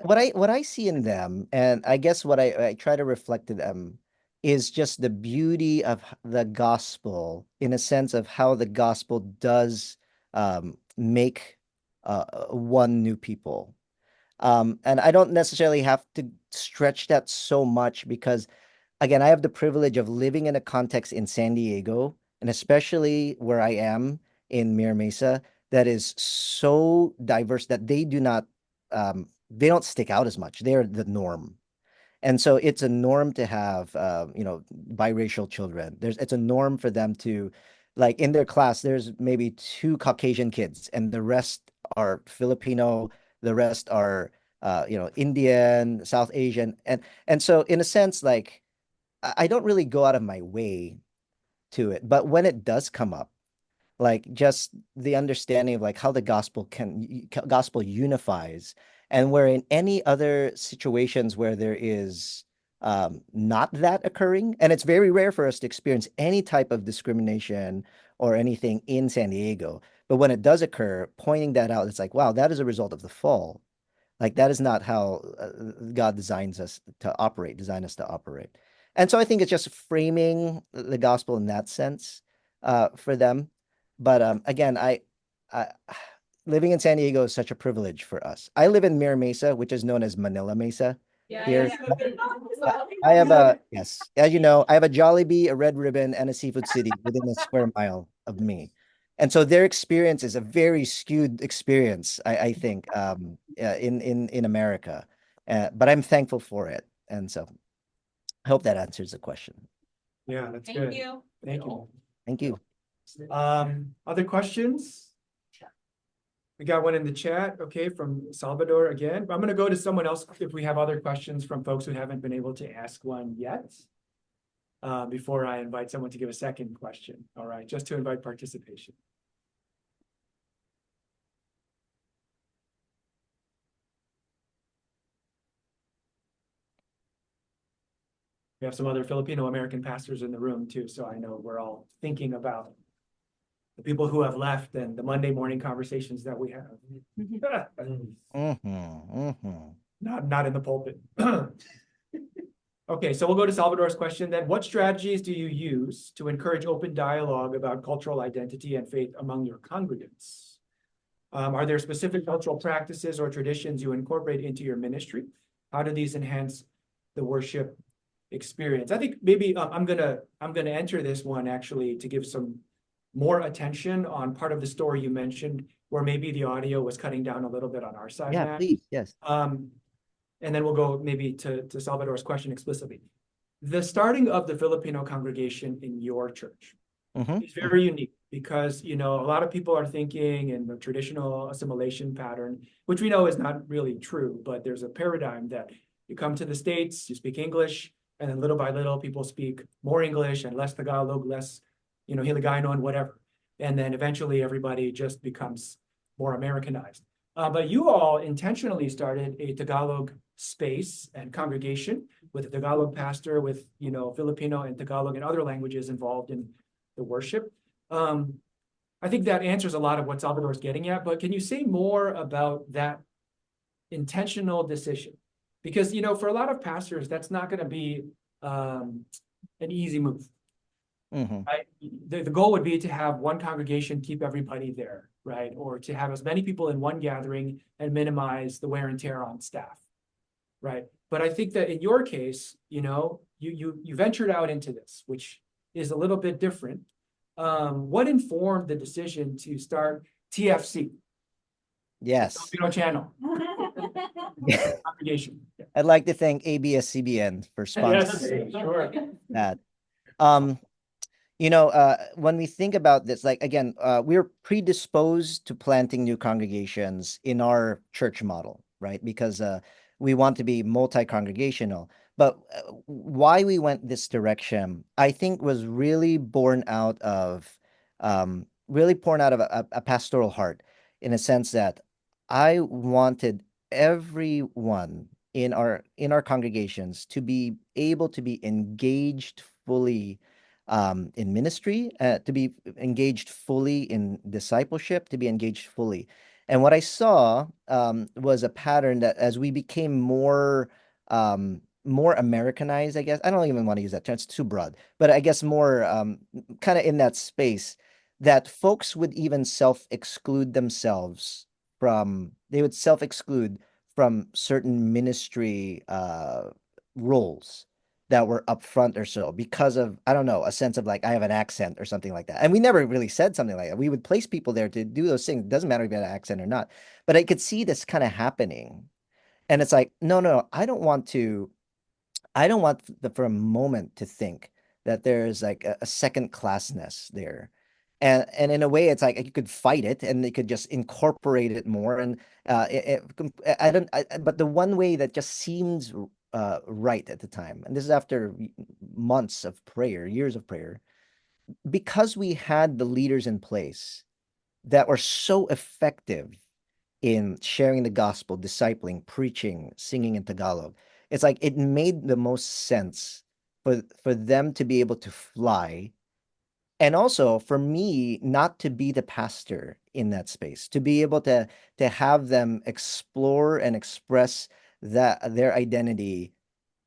what I see in them, and I guess what I try to reflect to them, is just the beauty of the gospel in a sense of how the gospel does make one new people. And I don't necessarily have to stretch that so much because, again, I have the privilege of living in a context in San Diego, and especially where I am in Mira Mesa, that is so diverse that they don't stick out as much. They're the norm. And so it's a norm to have, biracial children. It's a norm for them to, like in their class, there's maybe two Caucasian kids, and the rest are Filipino, the rest are, Indian, South Asian, and so in a sense, like I don't really go out of my way to it, but when it does come up, like just the understanding of like how the gospel unifies, and where in any other situations where there is not that occurring, and it's very rare for us to experience any type of discrimination or anything in San Diego, but when it does occur, pointing that out, it's like, wow, that is a result of the fall. Like that is not how God designed us to operate. And so I think it's just framing the gospel in that sense for them. But again, I living in San Diego is such a privilege for us. I live in Mira Mesa, which is known as Manila Mesa. Here, I have yes, as you know, I have a Jollibee, a Red Ribbon, and a Seafood City within a square mile of me. And so their experience is a very skewed experience, I think, in America. But I'm thankful for it. And so I hope that answers the question. Yeah, that's Thank good. you. Thank you. Thank you. Other questions? We got one in the chat, okay, from Salvador again. I'm gonna go to someone else if we have other questions from folks who haven't been able to ask one yet. Before I invite someone to give a second question, all right, just to invite participation. We have some other Filipino American pastors in the room too, so I know we're all thinking about the people who have left and the Monday morning conversations that we have. Not in the pulpit. Okay, so we'll go to Salvador's question then. What strategies do you use to encourage open dialogue about cultural identity and faith among your congregants? Are there specific cultural practices or traditions you incorporate into your ministry? How do these enhance the worship experience? I think maybe I'm gonna enter this one actually to give some more attention on part of the story you mentioned where maybe the audio was cutting down a little bit on our side. Yeah, Matt. please. Yes. And then we'll go maybe to Salvador's question explicitly. The starting of the Filipino congregation in your church is very unique because, you know, a lot of people are thinking in the traditional assimilation pattern, which we know is not really true, but there's a paradigm that you come to the States, you speak English, and then little by little people speak more English and less Tagalog, less, you know, Hiligaynon and whatever. And then eventually everybody just becomes more Americanized. But you all intentionally started a Tagalog space and congregation with a Tagalog pastor with, you know, Filipino and Tagalog and other languages involved in the worship. I think that answers a lot of what Salvador's getting at, but can you say more about that intentional decision? Because, you know, for a lot of pastors, that's not going to be an easy move. Right? The goal would be to have one congregation keep everybody there, right? Or to have as many people in one gathering and minimize the wear and tear on staff, right? But I think that in your case, you know, you ventured out into this, which is a little bit different. What informed the decision to start TFC? Yes. Filipino channel. Congregation. I'd like to thank ABS-CBN for sponsoring Sure. that. You know, when we think about this, like, again, we're predisposed to planting new congregations in our church model, right? Because we want to be multi-congregational. But why we went this direction, I think, was really born out of a pastoral heart, in a sense that I wanted everyone in our congregations to be able to be engaged fully in ministry, to be engaged fully in discipleship, to be engaged fully. And what I saw was a pattern that as we became more Americanized, I guess. I don't even want to use that term, it's too broad, but I guess more kind of in that space, that folks would even self-exclude themselves they would self-exclude from certain ministry roles that were upfront or so because of, I don't know, a sense of like, I have an accent or something like that. And we never really said something like that. We would place people there to do those things. It doesn't matter if you had an accent or not. But I could see this kind of happening. And it's like, no, I don't want for a moment to think that there's like a second classness there. And in a way, it's like you could fight it and they could just incorporate it more. And but the one way that just seems right at the time, and this is after months of prayer, years of prayer, because we had the leaders in place that were so effective in sharing the gospel, discipling, preaching, singing in Tagalog. It's like it made the most sense for them to be able to fly, and also for me not to be the pastor in that space, to be able to have them explore and express their identity.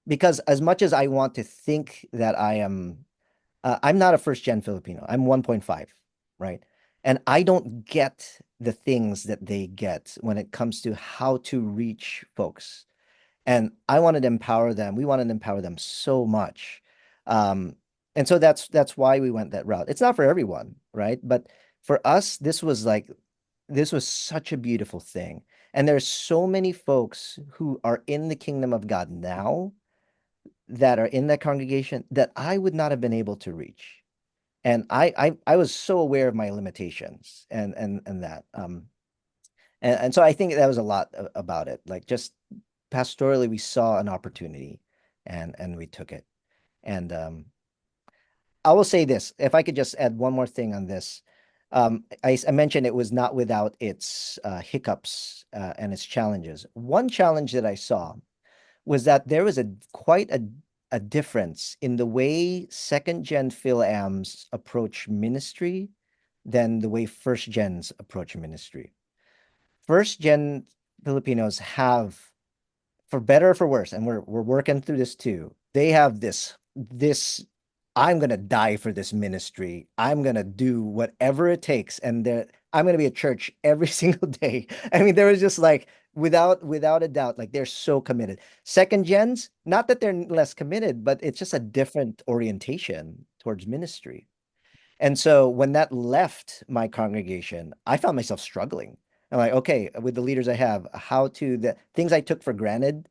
Because as much as I want to think that I'm not a first gen Filipino. I'm 1.5, right? And I don't get the things that they get when it comes to how to reach folks. And I wanted to empower them. We wanted to empower them so much. And so that's why we went that route. It's not for everyone, right? But for us, this was such a beautiful thing. And there's so many folks who are in the kingdom of God now that are in that congregation that I would not have been able to reach. And I was so aware of my limitations and that. And so I think that was a lot about it. Like just pastorally, we saw an opportunity and we took it. And I will say this, if I could just add one more thing on this. I mentioned it was not without its hiccups and its challenges. One challenge that I saw was that there was quite a difference in the way second gen Phil-Ams approach ministry than the way first gens approach ministry. First gen Filipinos have, for better or for worse, and we're working through this too, they have this I'm gonna die for this ministry. I'm gonna do whatever it takes, and I'm gonna be at church every single day. I mean, there was just like without a doubt, like they're so committed. Second gens, not that they're less committed, but it's just a different orientation towards ministry. And so when that left my congregation, I found myself struggling. I'm like, okay, with the leaders I have, the things I took for granted,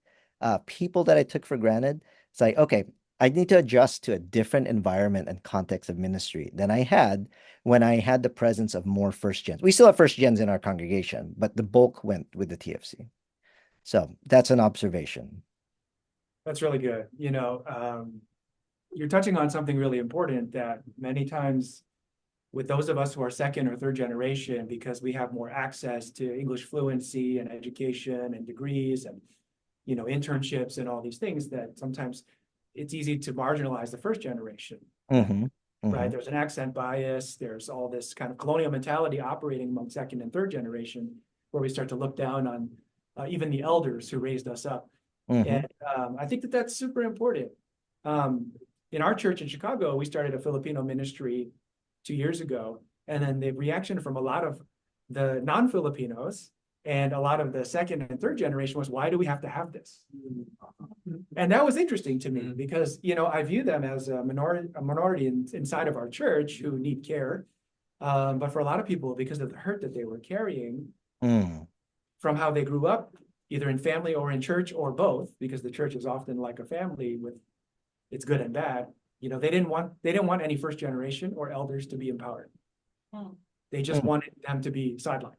people that I took for granted, it's like, okay, I need to adjust to a different environment and context of ministry than I had when I had the presence of more first gens. We still have first gens in our congregation, but the bulk went with the TFC. So that's an observation. That's really good. You're touching on something really important that many times with those of us who are second or third generation, because we have more access to English fluency and education and degrees and, internships and all these things, that sometimes it's easy to marginalize the first generation. Mm-hmm. Right? There's an accent bias. There's all this kind of colonial mentality operating among second and third generation, where we start to look down on even the elders who raised us up. And I think that that's super important. In our church in Chicago, we started a Filipino ministry 2 years ago. And then the reaction from a lot of the non-Filipinos and a lot of the second and third generation was, why do we have to have this? And that was interesting to me because, I view them as a minority inside of our church who need care. But for a lot of people, because of the hurt that they were carrying from how they grew up, either in family or in church or both, because the church is often like a family with its good and bad. They didn't want any first generation or elders to be empowered. They just wanted them to be sidelined.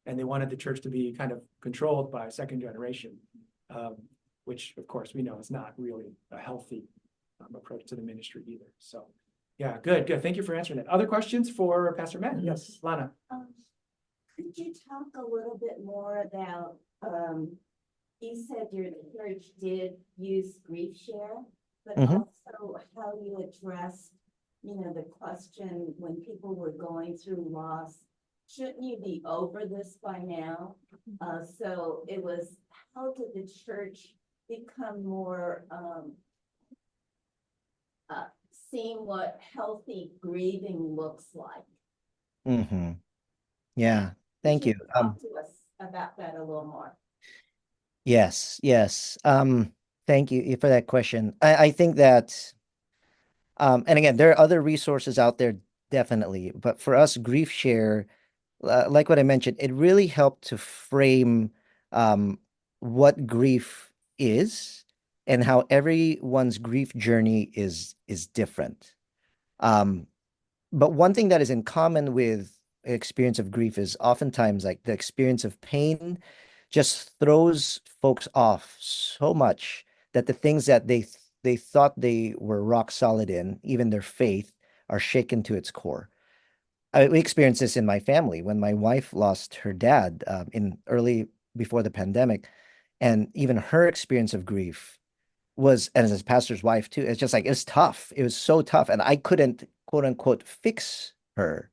And they wanted the church to be kind of controlled by second generation, which of course we know is not really a healthy approach to the ministry either. So yeah, good. Thank you for answering that. Other questions for Pastor Matt? Yes, Lana. Could you talk a little bit more about, you said your church did use grief share, but also how you addressed, the question when people were going through loss, shouldn't you be over this by now? So it was, how did the church become more seeing what healthy grieving looks like? Yeah, thank you. Talk to us about that a little more. Yes. Thank you for that question. I think that, and again, there are other resources out there, definitely, but for us, Grief Share, like what I mentioned, it really helped to frame what grief is and how everyone's grief journey is different. But one thing that is in common with experience of grief is oftentimes like the experience of pain just throws folks off so much that the things that they thought they were rock solid in, even their faith, are shaken to its core. We experienced this in my family when my wife lost her dad in early before the pandemic, and even her experience of grief was, and as a pastor's wife too, it's just like, it's tough. It was so tough, and I couldn't, quote unquote, fix her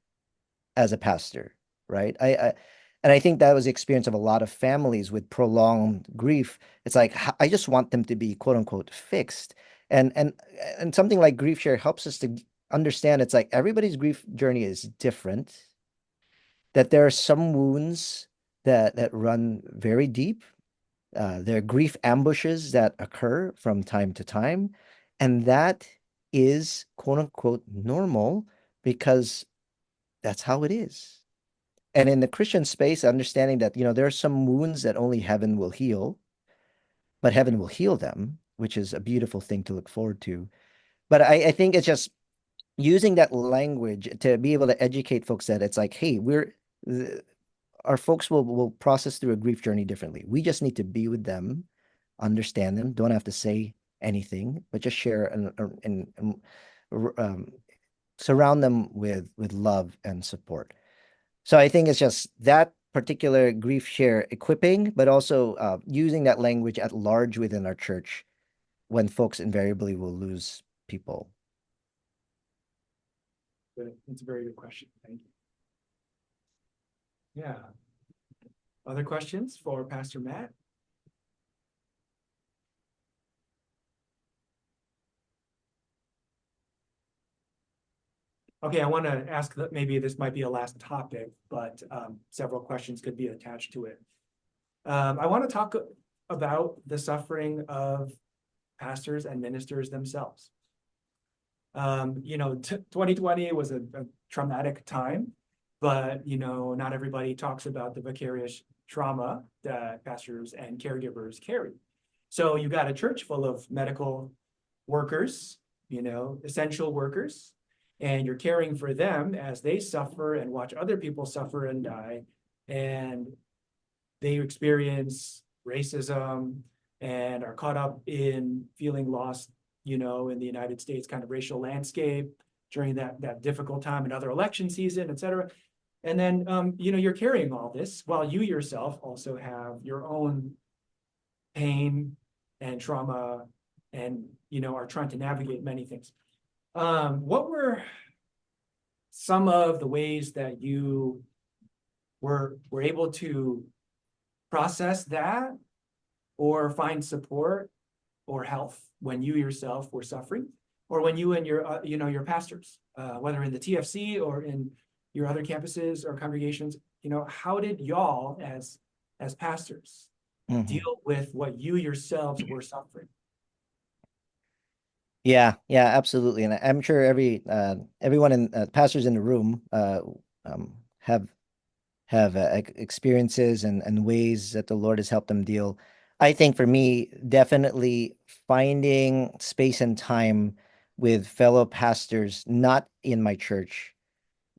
as a pastor, right? And I think that was the experience of a lot of families with prolonged grief. It's like, I just want them to be, quote unquote, fixed. And something like Grief Share helps us to understand it's like everybody's grief journey is different, that there are some wounds that run very deep. There are grief ambushes that occur from time to time. And that is, quote unquote, normal, because that's how it is. And in the Christian space, understanding that, there are some wounds that only heaven will heal, but heaven will heal them, which is a beautiful thing to look forward to. But I think it's just using that language to be able to educate folks that it's like, hey, our folks will process through a grief journey differently. We just need to be with them, understand them, don't have to say anything, but just share and surround them with love and support. So I think it's just that particular grief share equipping, but also using that language at large within our church when folks invariably will lose people. It's a very good question. Thank you. Yeah. Other questions for Pastor Matt? Okay, I want to ask that maybe this might be a last topic, but several questions could be attached to it. I want to talk about the suffering of pastors and ministers themselves. 2020 was a traumatic time, but not everybody talks about the vicarious trauma that pastors and caregivers carry. So you got a church full of medical workers, essential workers, and you're caring for them as they suffer and watch other people suffer and die, and they experience racism and are caught up in feeling lost, in the United States kind of racial landscape during that difficult time, another election season, et cetera. And then, you're carrying all this while you yourself also have your own pain and trauma and, are trying to navigate many things. What were some of the ways that you were able to process that or find support or health when you yourself were suffering, or when you and your pastors, whether in the TFC or in your other campuses or congregations, how did y'all as pastors deal with what you yourselves were suffering? Yeah, absolutely. And I'm sure everyone in pastors in the room have experiences and ways that the Lord has helped them deal. I think for me, definitely finding space and time with fellow pastors, not in my church,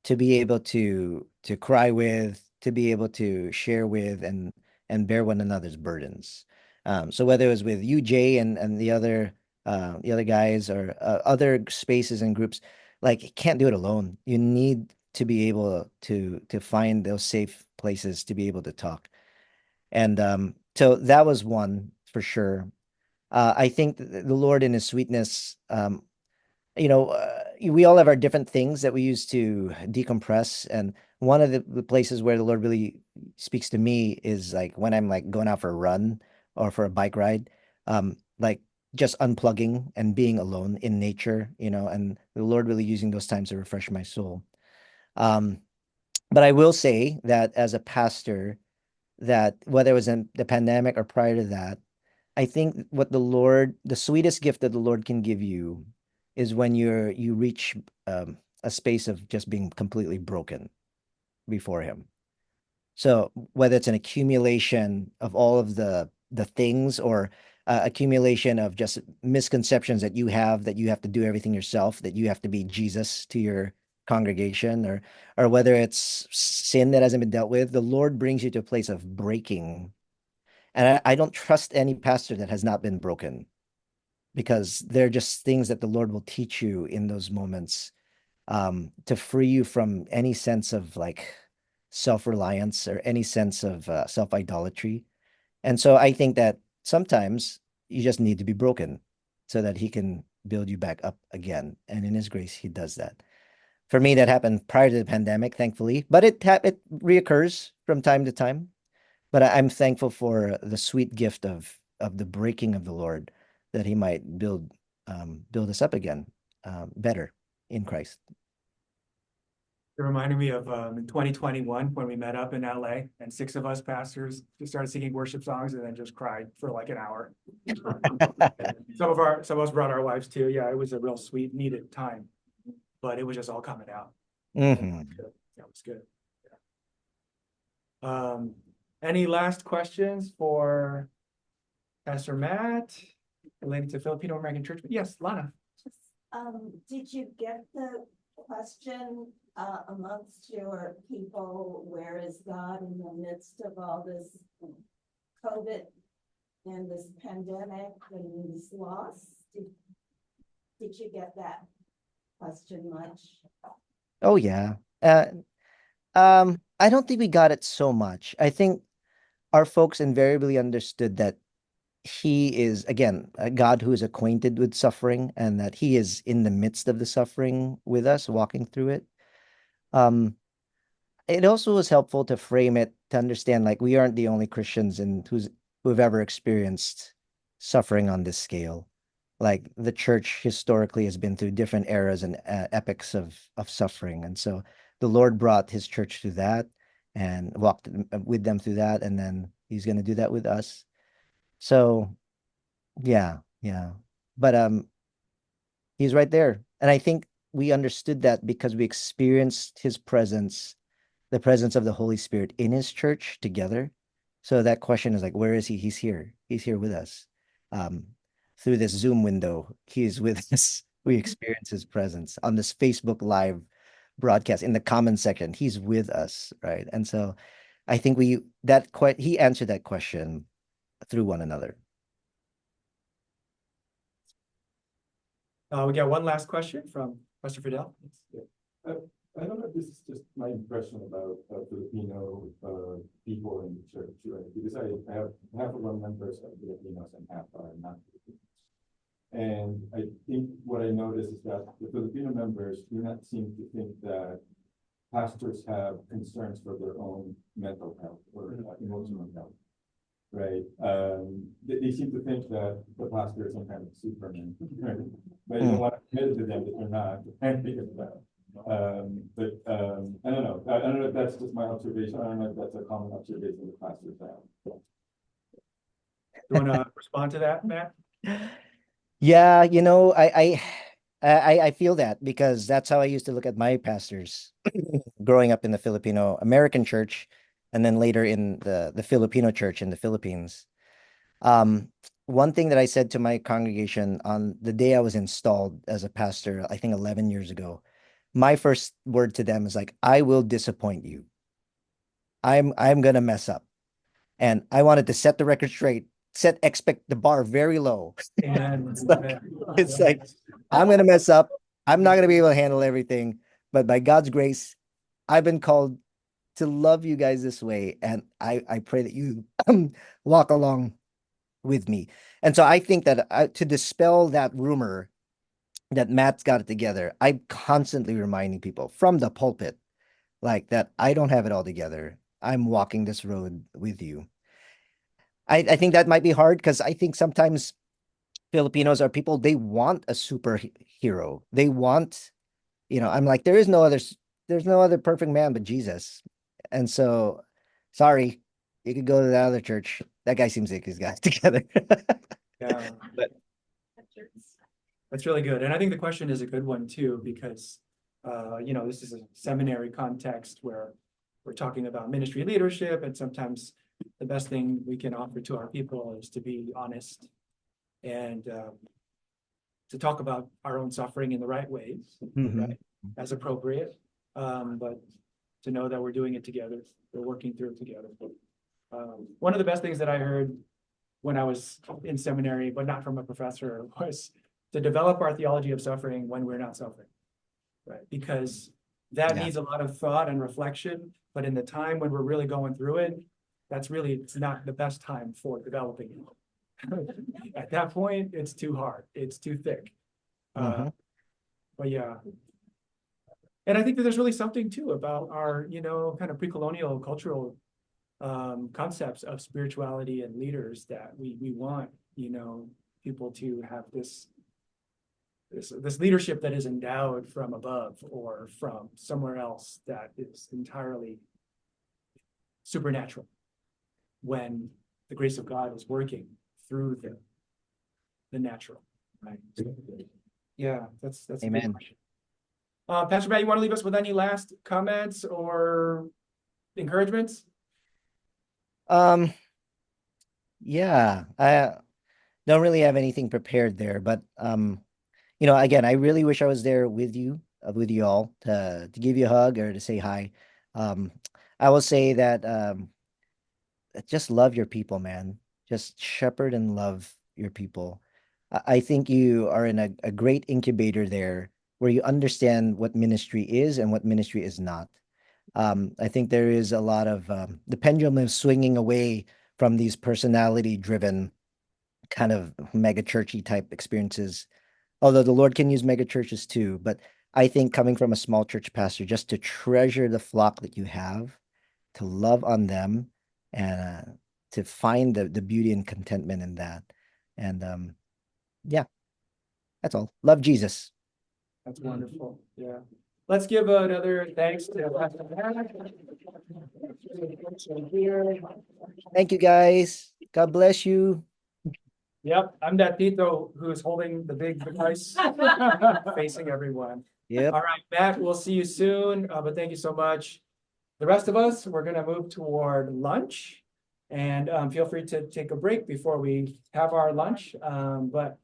to be able to cry with, to be able to share with, and bear one another's burdens. So whether it was with you, Jay, and the other guys, or other spaces and groups, like, you can't do it alone. You need to be able to find those safe places to be able to talk. And so that was one for sure. I think the Lord in his sweetness, we all have our different things that we use to decompress. And one of the places where the Lord really speaks to me is like when I'm like going out for a run or for a bike ride, like just unplugging and being alone in nature, and the Lord really using those times to refresh my soul. But I will say that as a pastor, that whether it was in the pandemic or prior to that, I think the sweetest gift that the Lord can give you is when you reach a space of just being completely broken before him. So whether it's an accumulation of all of the things, or accumulation of just misconceptions that you have to do everything yourself, that you have to be Jesus to your congregation, or whether it's sin that hasn't been dealt with, the Lord brings you to a place of breaking. And I don't trust any pastor that has not been broken, because they're just things that the Lord will teach you in those moments, to free you from any sense of like self-reliance or any sense of self-idolatry. And so I think that sometimes you just need to be broken so that he can build you back up again. And in his grace, he does that. For me, that happened prior to the pandemic, thankfully, but it reoccurs from time to time. But I'm thankful for the sweet gift of the breaking of the Lord, that he might build us up again, better in Christ. It reminded me of in 2021 when we met up in LA and 6 of us pastors just started singing worship songs and then just cried for like an hour. Some of us brought our wives too. Yeah, it was a real sweet, needed time, but it was just all coming out. Mm-hmm. That was good. Any last questions for Pastor Matt related to Filipino American Church? Yes, Lana. Did you get the question amongst your people, where is God in the midst of all this COVID and this pandemic and this loss? Did you get that question much? Oh yeah. I don't think we got it so much. I think our folks invariably understood that he is, again, a God who is acquainted with suffering, and that he is in the midst of the suffering with us, walking through it. It also was helpful to frame it to understand, like, we aren't the only Christians who've ever experienced suffering on this scale. Like, the church historically has been through different eras and epochs of suffering, and so the Lord brought his church through that and walked with them through that, and then he's going to do that with us. So yeah, but he's right there, and I think we understood that because we experienced his presence, the presence of the Holy Spirit in his church together. So that question is like, where is he? He's here with us. Through this Zoom window, he's with us. We experience his presence on this Facebook Live broadcast in the comment section. He's with us, right? And so I think he answered that question through one another. We got one last question from Pastor Fidel. I don't know if this is just my impression about Filipino people in the church, right? Because I have half of our members are Filipinos and half are not Filipinos. And I think what I notice is that the Filipino members do not seem to think that pastors have concerns for their own mental health or emotional health, right? They seem to think that the pastor is some kind of Superman, right? But you don't want to admit to them that they're not. I don't know. I don't know if that's just my observation. I don't know if that's a common observation the pastors have. You want to respond to that, Matt? Yeah, I feel that, because that's how I used to look at my pastors growing up in the Filipino American church, and then later in the Filipino church in the Philippines. One thing that I said to my congregation on the day I was installed as a pastor, I think 11 years ago, my first word to them is like, I will disappoint you. I'm gonna mess up. And I wanted to set the record straight, expect the bar very low. Amen. It's like, I'm gonna mess up. I'm not gonna be able to handle everything. But by God's grace, I've been called to love you guys this way. And I pray that you walk along with me. And so I think that to dispel that rumor that Matt's got it together, I'm constantly reminding people from the pulpit, like, that I don't have it all together. I'm walking this road with you. I think that might be hard, because I think sometimes Filipinos are people, they want a superhero. They want, I'm like, there's no other perfect man but Jesus. And so, sorry, you could go to that other church. That guy seems like he's got it together. Yeah, that's really good. And I think the question is a good one too, because, this is a seminary context where we're talking about ministry leadership, and sometimes the best thing we can offer to our people is to be honest and to talk about our own suffering in the right ways, right, as appropriate, but to know that we're doing it together, we're working through it together. One of the best things that I heard when I was in seminary, but not from a professor, was to develop our theology of suffering when we're not suffering, right? Because that needs a lot of thought and reflection, but in the time when we're really going through it, it's not the best time for developing it. At that point, it's too hard, it's too thick. But yeah. And I think that there's really something too about our, kind of pre-colonial cultural concepts of spirituality and leaders, that we want, people to have this leadership that is endowed from above or from somewhere else, that is entirely supernatural, when the grace of God is working through the natural, right? Yeah, that's a good Amen. question. Pastor Matt, you want to leave us with any last comments or encouragements? Yeah, I don't really have anything prepared there, but again, I really wish I was there with you all to give you a hug or to say hi. Um, I will say that just love your people, man. Just shepherd and love your people. I think you are in a great incubator there where you understand what ministry is and what ministry is not. I think there is a lot of the pendulum is swinging away from these personality driven kind of mega churchy type experiences. Although the Lord can use mega churches too, but I think coming from a small church pastor, just to treasure the flock that you have, to love on them, and to find the beauty and contentment in that. And yeah, that's all. Love Jesus. That's wonderful. Yeah. Let's give another thanks to Pastor Matt. Thank you, guys. God bless you. Yep, I'm that Tito who's holding the big device facing everyone. Yep. All right, Matt, we'll see you soon, but thank you so much. The rest of us, we're gonna move toward lunch. And feel free to take a break before we have our lunch. But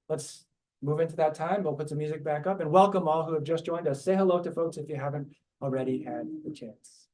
let's move into that time. We'll put some music back up and welcome all who have just joined us. Say hello to folks if you haven't already had the chance.